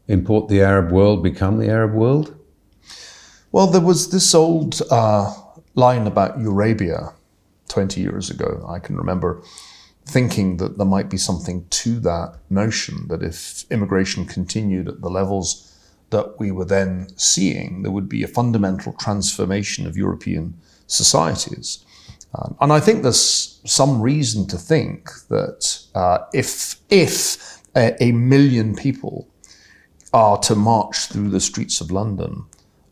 import the Arab world, become the Arab world? Well, there was this old line about Eurabia 20 years ago. I can remember thinking that there might be something to that notion, that if immigration continued at the levels that we were then seeing, there would be a fundamental transformation of European societies. And I think there's some reason to think that if a million people are to march through the streets of London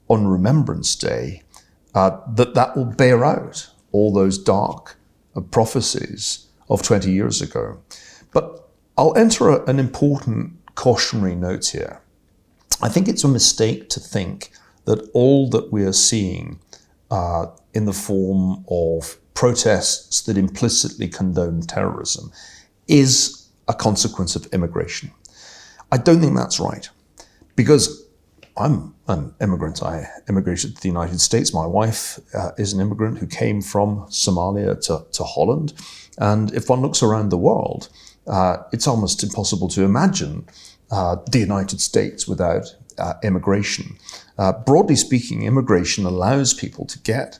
on Remembrance Day, that will bear out all those dark prophecies of 20 years ago. But I'll enter an important cautionary note here. I think it's a mistake to think that all that we are seeing in the form of protests that implicitly condone terrorism is a consequence of immigration. I don't think that's right, because I'm an immigrant. I immigrated to the United States. My wife is an immigrant who came from Somalia to Holland. And if one looks around the world, it's almost impossible to imagine the United States without immigration. Broadly speaking, immigration allows people to get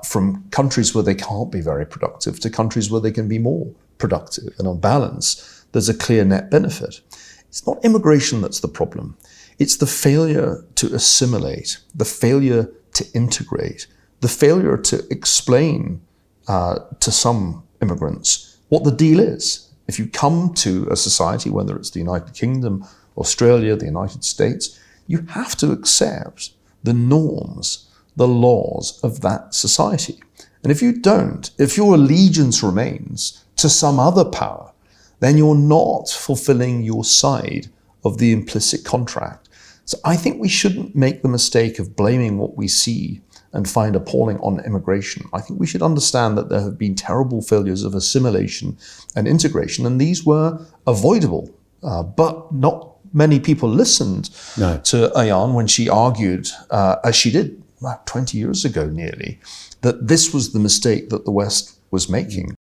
from countries where they can't be very productive to countries where they can be more productive. And on balance, there's a clear net benefit. It's not immigration that's the problem. It's the failure to assimilate, the failure to integrate, the failure to explain to some immigrants what the deal is. If you come to a society, whether it's the United Kingdom, Australia, the United States, you have to accept the norms, the laws of that society. And if you don't, if your allegiance remains to some other power, then you're not fulfilling your side of the implicit contract. So I think we shouldn't make the mistake of blaming what we see and find appalling on immigration. I think we should understand that there have been terrible failures of assimilation and integration, and these were avoidable. But not many people listened to Ayan when she argued, as she did 20 years ago nearly, that this was the mistake that the West was making.